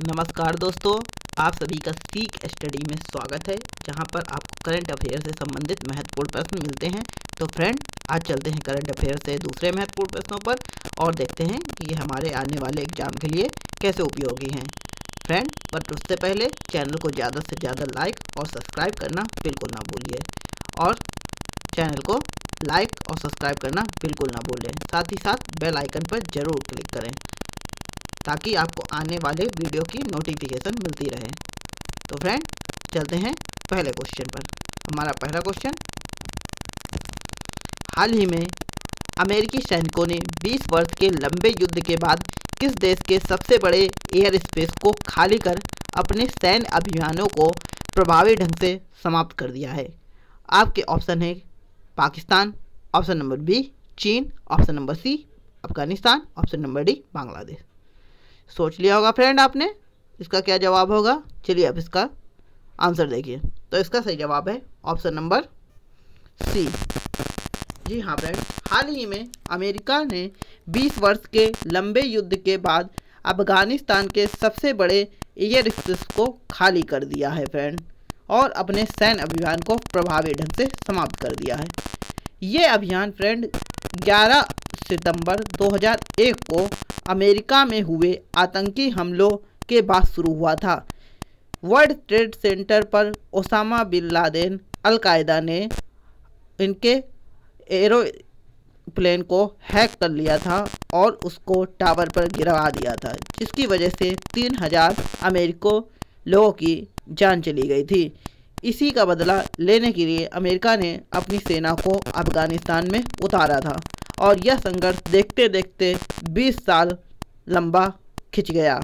नमस्कार दोस्तों, आप सभी का सीख स्टडी में स्वागत है, जहां पर आपको करंट अफेयर से संबंधित महत्वपूर्ण प्रश्न मिलते हैं। तो फ्रेंड, आज चलते हैं करंट अफेयर से दूसरे महत्वपूर्ण प्रश्नों पर और देखते हैं कि ये हमारे आने वाले एग्जाम के लिए कैसे उपयोगी हैं। फ्रेंड, बट उससे पहले चैनल को ज़्यादा से ज़्यादा लाइक और सब्सक्राइब करना बिल्कुल ना भूलिए और चैनल को लाइक और सब्सक्राइब करना बिल्कुल ना भूलें। साथ ही साथ बेल आइकन पर ज़रूर क्लिक करें ताकि आपको आने वाले वीडियो की नोटिफिकेशन मिलती रहे। तो फ्रेंड, चलते हैं पहले क्वेश्चन पर। हमारा पहला क्वेश्चन, हाल ही में अमेरिकी सैनिकों ने 20 वर्ष के लंबे युद्ध के बाद किस देश के सबसे बड़े एयर स्पेस को खाली कर अपने सैन्य अभियानों को प्रभावी ढंग से समाप्त कर दिया है? आपके ऑप्शन है पाकिस्तान, ऑप्शन नंबर बी चीन, option number C Afghanistan, option number D Bangladesh. सोच लिया होगा फ्रेंड आपने इसका क्या जवाब होगा। चलिए अब इसका आंसर देखिए। तो इसका सही जवाब है ऑप्शन नंबर सी। जी हाँ फ्रेंड, हाल ही में अमेरिका ने 20 वर्ष के लंबे युद्ध के बाद अफगानिस्तान के सबसे बड़े एयर स्पेस को खाली कर दिया है फ्रेंड, और अपने सैन्य अभियान को प्रभावी ढंग से समाप्त कर दिया है। ये अभियान फ्रेंड 11 सितंबर 2001 को अमेरिका में हुए आतंकी हमलों के बाद शुरू हुआ था। वर्ल्ड ट्रेड सेंटर पर ओसामा बिन लादेन अल-कायदा ने इनके एरोप्लेन को हैक कर लिया था और उसको टावर पर गिरवा दिया था, जिसकी वजह से 3000 अमेरिकी लोगों की जान चली गई थी। इसी का बदला लेने के लिए अमेरिका ने अपनी सेना को अफगानिस्तान में उतारा था और यह संघर्ष देखते देखते 20 साल लंबा खिंच गया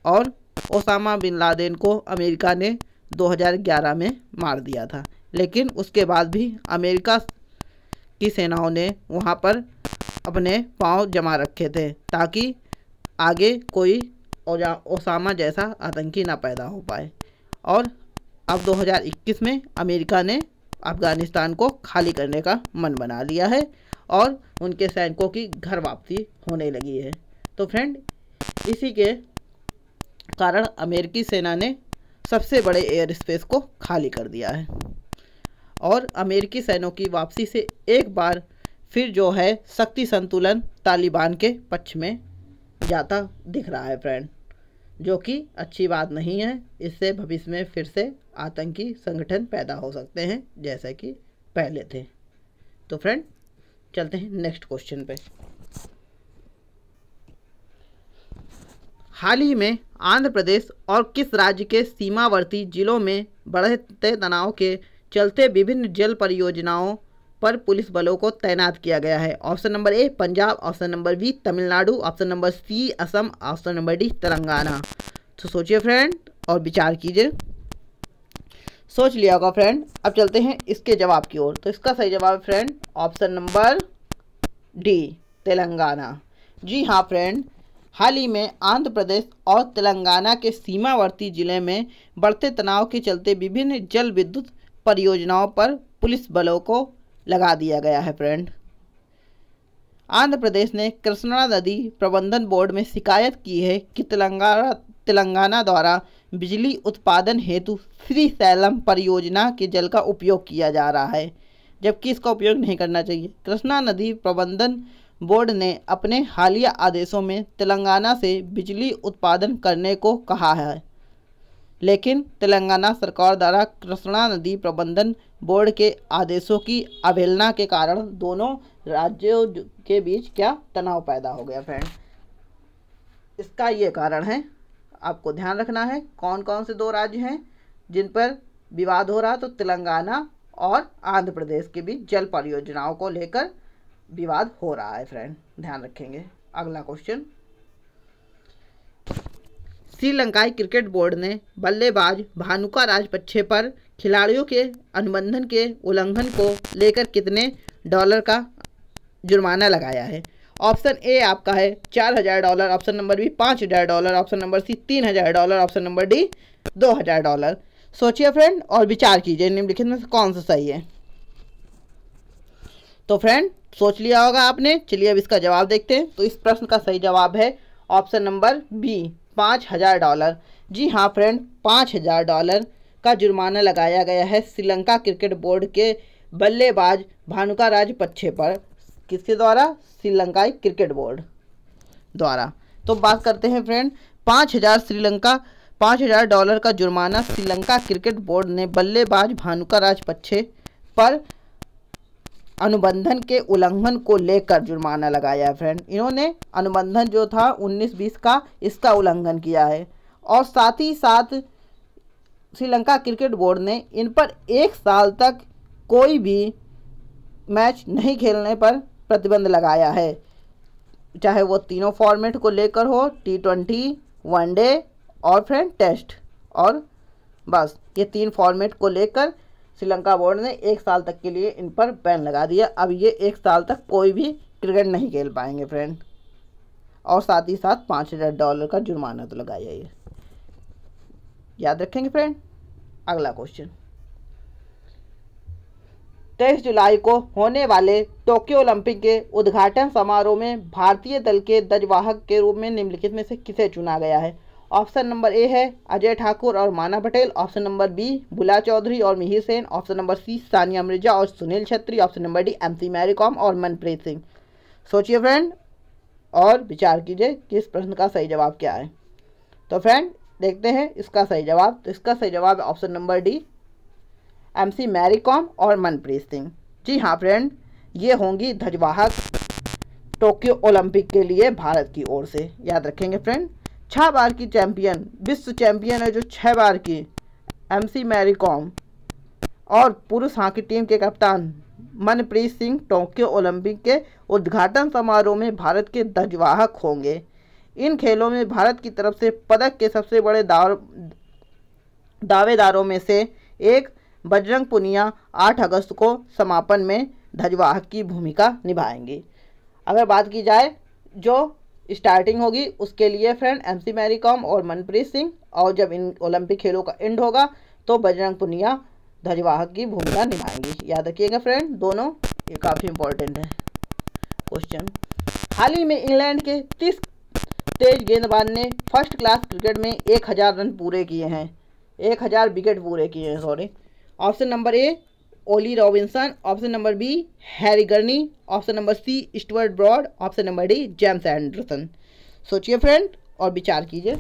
और ओसामा बिन लादेन को अमेरिका ने 2011 में मार दिया था। लेकिन उसके बाद भी अमेरिका की सेनाओं ने वहां पर अपने पांव जमा रखे थे ताकि आगे कोई ओसामा जैसा आतंकी ना पैदा हो पाए। और अब 2021 में अमेरिका ने अफगानिस्तान को खाली करने का मन बना लिया है और उनके सैनिकों की घर वापसी होने लगी है। तो फ्रेंड, इसी के कारण अमेरिकी सेना ने सबसे बड़े एयर स्पेस को खाली कर दिया है और अमेरिकी सैनिकों की वापसी से एक बार फिर जो है शक्ति संतुलन तालिबान के पक्ष में जाता दिख रहा है फ्रेंड, जो कि अच्छी बात नहीं है। इससे भविष्य में फिर से आतंकी संगठन पैदा हो सकते हैं जैसे कि पहले थे। तो फ्रेंड, चलते हैं नेक्स्ट क्वेश्चन पे। हाल ही में आंध्र प्रदेश और किस राज्य के सीमावर्ती जिलों में बढ़ते तनाव के चलते विभिन्न जल परियोजनाओं पर पुलिस बलों को तैनात किया गया है? Option number A Punjab, option number B Tamil Nadu, option number C Assam, option number D Telangana. तो सोचिए फ्रेंड और विचार कीजिए। सोच लिया होगा फ्रेंड। अब चलते हैं इसके जवाब की ओर। तो इसका सही जवाब है friend option number D Telangana. जी हाँ फ्रेंड, हाल ही में आंध्र प्रदेश और तेलंगाना के सीमावर्ती जिले में बढ़ते तनाव के चलते विभिन्न जल विद्युत परियोजनाओं पर पुलिस बलों को लगा दिया गया है फ्रेंड। आंध्र प्रदेश ने कृष्णा नदी प्रबंधन बोर्ड में शिकायत की है कि तेलंगाना द्वारा बिजली उत्पादन हेतु श्रीशैलम परियोजना के जल का उपयोग किया जा रहा है, जबकि इसका उपयोग नहीं करना चाहिए। कृष्णा नदी प्रबंधन बोर्ड ने अपने हालिया आदेशों में तेलंगाना से बिजली उत्पादन करने को कहा है, लेकिन तेलंगाना सरकार द्वारा कृष्णा नदी प्रबंधन बोर्ड के आदेशों की अवहेलना के कारण दोनों राज्यों के बीच क्या तनाव पैदा हो गया फ्रेंड। इसका ये कारण है, आपको ध्यान रखना है कौन कौन से दो राज्य हैं जिन पर विवाद हो रहा। तो तेलंगाना और आंध्र प्रदेश के बीच जल परियोजनाओं को लेकर विवाद हो रहा है फ्रेंड, ध्यान रखेंगे। अगला क्वेश्चन, श्रीलंकाई क्रिकेट बोर्ड ने बल्लेबाज भानुका राजपक्षे पर खिलाड़ियों के अनुबंधन के उल्लंघन को लेकर कितने डॉलर का जुर्माना लगाया है? ऑप्शन ए आपका है $4000, option number B $5000, option number C $3000, option number D $2000। सोचिए फ्रेंड और विचार कीजिए निम्नलिखित में से कौन सा सही है। तो फ्रेंड, सोच लिया होगा आपने। चलिए अब इसका जवाब देखते हैं। तो इस प्रश्न का सही जवाब है ऑप्शन नंबर बी $5,000। जी हाँ फ्रेंड, $5,000 का जुर्माना लगाया गया है श्रीलंका क्रिकेट बोर्ड के बल्लेबाज भानुका राजपक्षे पर। किसके द्वारा? श्रीलंकाई क्रिकेट बोर्ड द्वारा। तो बात करते हैं फ्रेंड, $5,000 का जुर्माना श्रीलंका क्रिकेट बोर्ड ने बल्लेबाज भानुका राजपक्षे पर अनुबंधन के उल्लंघन को लेकर जुर्माना लगाया है फ्रेंड। इन्होंने अनुबंधन जो था 19-20 का, इसका उल्लंघन किया है और साथ ही साथ श्रीलंका क्रिकेट बोर्ड ने इन पर 1 साल तक कोई भी मैच नहीं खेलने पर प्रतिबंध लगाया है, चाहे वो तीनों फॉर्मेट को लेकर हो, T20, वनडे और फ्रेंड टेस्ट। और बस ये 3 फॉर्मेट को लेकर श्रीलंका बोर्ड ने 1 साल तक के लिए इन पर बैन लगा दिया। अब ये 1 साल तक कोई भी क्रिकेट नहीं खेल पाएंगे फ्रेंड। और साथ ही साथ $5,000 का जुर्माना तो लगाया ये, याद रखेंगे फ्रेंड। अगला क्वेश्चन, 23 जुलाई को होने वाले टोक्यो ओलंपिक के उद्घाटन समारोह में भारतीय दल के ध्वजवाहक के रूप में निम्नलिखित में से किसे चुना गया है? ऑप्शन नंबर ए है अजय ठाकुर और माना Patel, option number B Bula Chaudhuri और Mihir Sen, option number C Sania Mirza और Sunil Chhetri, option number D MC Mary Kom और मनप्रीत सिंह। सोचिए फ्रेंड और विचार कीजिए कि इस प्रश्न का सही जवाब क्या है। तो फ्रेंड देखते हैं इसका सही जवाब। तो इसका सही जवाब है option number D MC Mary Kom और मनप्रीत सिंह। जी हाँ फ्रेंड, ये होंगी ध्वजवाहक टोक्यो ओलंपिक के लिए भारत की ओर से, याद रखेंगे फ्रेंड। 6 बार की चैंपियन, विश्व चैंपियन है जो 6 बार की MC मैरी कॉम और पुरुष हॉकी टीम के कप्तान मनप्रीत सिंह टोक्यो ओलंपिक के उद्घाटन समारोह में भारत के ध्वजवाहक होंगे। इन खेलों में भारत की तरफ से पदक के सबसे बड़े दावेदारों में से एक बजरंग पुनिया 8 अगस्त को समापन में ध्वजवाहक की भूमिका निभाएंगे। अगर बात की जाए जो स्टार्टिंग होगी उसके लिए फ्रेंड MC मैरी कॉम और मनप्रीत सिंह, और जब इन ओलंपिक खेलों का एंड होगा तो बजरंग पुनिया ध्वजवाहक की भूमिका निभाएंगी। याद रखिएगा फ्रेंड दोनों, ये काफ़ी इंपॉर्टेंट है क्वेश्चन। हाल ही में इंग्लैंड के 30 तेज गेंदबाज ने फर्स्ट क्लास क्रिकेट में 1000 रन पूरे किए हैं, 1000 विकेट पूरे किए हैं sorry. Option number A Ollie Robinson, option number B Harry Gurney, option number C Stuart Broad, option number D James Anderson. सोचिए फ्रेंड और विचार कीजिए।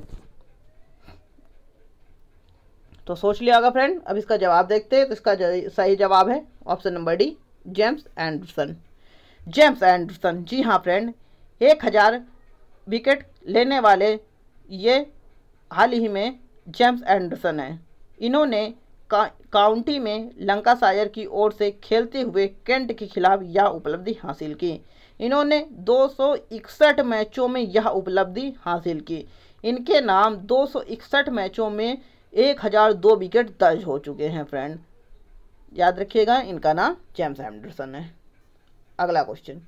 तो सोच लिया होगा फ्रेंड। अब इसका जवाब देखते हैं। तो इसका सही जवाब है option number D James Anderson. James Anderson, जी हाँ फ्रेंड, 1000 विकेट लेने वाले ये हाल ही में जेम्स एंडरसन हैं। इन्होंने काउंटी में लंकाशायर की ओर से खेलते हुए केंट के खिलाफ यह उपलब्धि हासिल की। इन्होंने 261 मैचों में यह उपलब्धि हासिल की। इनके नाम 261 मैचों में 1002 विकेट दर्ज हो चुके हैं फ्रेंड। याद रखिएगा, इनका नाम जेम्स एंडरसन है। अगला क्वेश्चन,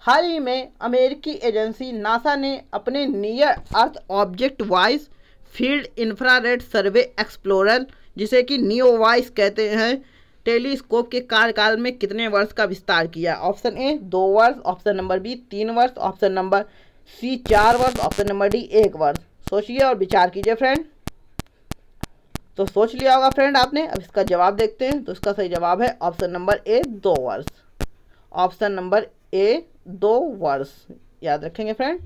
हाल ही में अमेरिकी एजेंसी नासा ने अपने near earth object wise field infrared survey explorer, जिसे कि नियोवाइस कहते हैं, टेलीस्कोप के कार्यकाल में कितने वर्ष का विस्तार किया? ऑप्शन ए 2 वर्ष, ऑप्शन नंबर बी 3 वर्ष, ऑप्शन नंबर सी 4 वर्ष, ऑप्शन नंबर डी 1 वर्ष। सोचिए और विचार कीजिए फ्रेंड। तो सोच लिया होगा फ्रेंड आपने। अब इसका जवाब देखते हैं। तो इसका सही जवाब है ऑप्शन नंबर ए 2 वर्ष, ऑप्शन नंबर ए 2 वर्ष, याद रखेंगे फ्रेंड।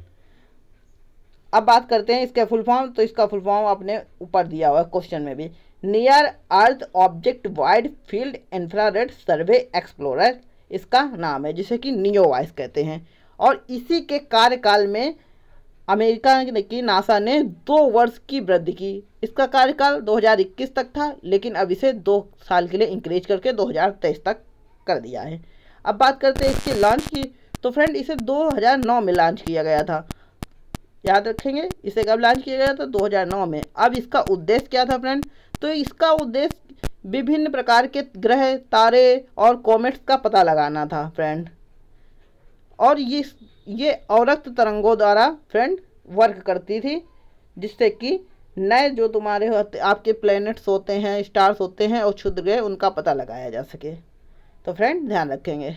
अब बात करते हैं इसके फुल फॉर्म। तो इसका फुल फॉर्म आपने ऊपर दिया हुआ है क्वेश्चन में भी, near earth object wide field infrared survey explorer इसका नाम है, जिसे कि नियोवाइस कहते हैं। और इसी के कार्यकाल में अमेरिका की नासा ने 2 वर्ष की वृद्धि की। इसका कार्यकाल 2021 तक था, लेकिन अब इसे 2 साल के लिए इंक्रीज करके 2023 तक कर दिया है। अब बात करते हैं इसके लॉन्च की। तो फ्रेंड इसे 2009 में लॉन्च किया गया था, याद रखेंगे। इसे कब लॉन्च किया गया था? 2009 में। अब इसका उद्देश्य क्या था फ्रेंड? तो इसका उद्देश्य विभिन्न प्रकार के ग्रह, तारे और कॉमेट्स का पता लगाना था फ्रेंड। और ये अवरक्त तरंगों द्वारा फ्रेंड वर्क करती थी, जिससे कि नए जो तुम्हारे आपके प्लैनेट्स होते हैं, स्टार्स होते हैं और क्षुद्र ग्रह, उनका पता लगाया जा सके। तो फ्रेंड ध्यान रखेंगे।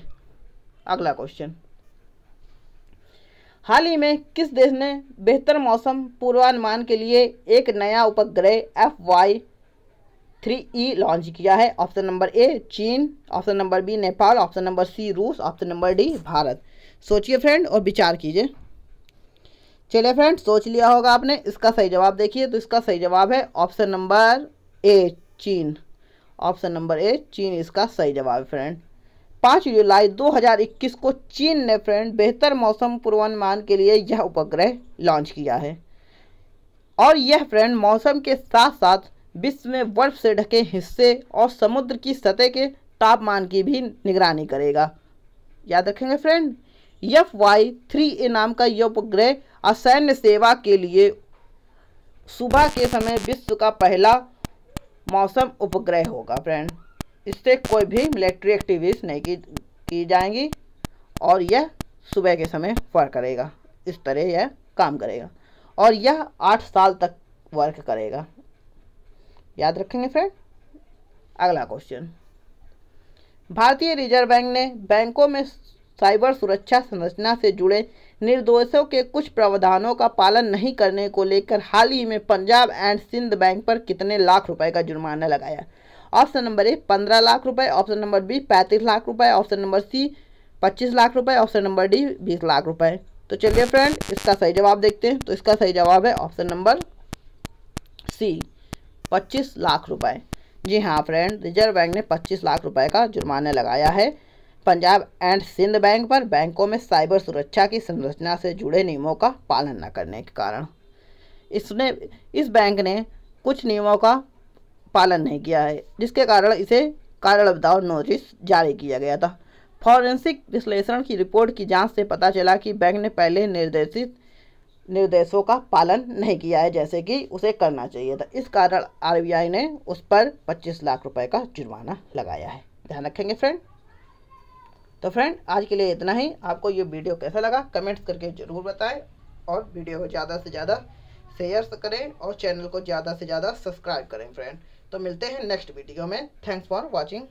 अगला क्वेश्चन, हाल ही में किस देश ने बेहतर मौसम पूर्वानुमान के लिए एक नया उपग्रह FY-3E लॉन्च किया है? ऑप्शन नंबर ए चीन, option number B Nepal, option number C रूस, ऑप्शन नंबर डी भारत। सोचिए फ्रेंड और विचार कीजिए। चलिए फ्रेंड, सोच लिया होगा आपने। इसका सही जवाब देखिए, तो इसका सही जवाब है ऑप्शन नंबर ए चीन। ऑप्शन नंबर ए चीन इसका सही जवाब है फ्रेंड। 5 जुलाई 2021 को चीन ने फ्रेंड बेहतर मौसम पूर्वानुमान के लिए यह उपग्रह लॉन्च किया है। और यह फ्रेंड मौसम के साथ साथ विश्व में बर्फ से ढके हिस्से और समुद्र की सतह के तापमान की भी निगरानी करेगा। याद रखेंगे फ्रेंड, FY-3E नाम का यह उपग्रह असैन्य सेवा के लिए सुबह के समय विश्व का पहला मौसम उपग्रह होगा फ्रेंड। इससे कोई भी मिलिट्री एक्टिविटीज नहीं की जाएंगी और यह सुबह के समय वर्क करेगा। इस तरह यह काम करेगा और यह 8 साल तक वर्क करेगा। याद रखेंगे फ्रेंड। अगला क्वेश्चन, भारतीय रिजर्व बैंक ने बैंकों में साइबर सुरक्षा संरचना से जुड़े निर्देशों के कुछ प्रावधानों का पालन नहीं करने को लेकर हाल ही में पंजाब एंड सिंध बैंक पर कितने लाख रुपए का जुर्माना लगाया? ऑप्शन नंबर ए 15 लाख रुपए, ऑप्शन नंबर बी 35 लाख रुपए, ऑप्शन नंबर सी 25 लाख रुपए, ऑप्शन नंबर डी 20 लाख रुपए। तो चलिए फ्रेंड, इसका सही जवाब देखते हैं। तो इसका सही जवाब है ऑप्शन नंबर सी 25 लाख रुपए। जी हाँ फ्रेंड, रिजर्व बैंक ने 25 लाख रुपए का जुर्माना लगाया है पंजाब एंड सिंध बैंक पर बैंकों में साइबर सुरक्षा की संरचना से जुड़े नियमों का पालन न करने के कारण। इस बैंक ने कुछ नियमों का पालन नहीं किया है, जिसके कारण इसे कारण बताओ नोटिस जारी किया गया था। फॉरेंसिक विश्लेषण की रिपोर्ट की जांच से पता चला कि बैंक ने पहले निर्देशित निर्देशों का पालन नहीं किया है जैसे कि उसे करना चाहिए था। इस कारण RBI ने उस पर 25 लाख रुपए का जुर्माना लगाया है। ध्यान रखेंगे फ्रेंड। तो फ्रेंड, आज के लिए इतना ही। आपको ये वीडियो कैसा लगा कमेंट्स करके ज़रूर बताएं और वीडियो को ज़्यादा से ज़्यादा शेयर करें और चैनल को ज़्यादा से ज़्यादा सब्सक्राइब करें फ्रेंड। तो मिलते हैं नेक्स्ट वीडियो में। Thanks for watching.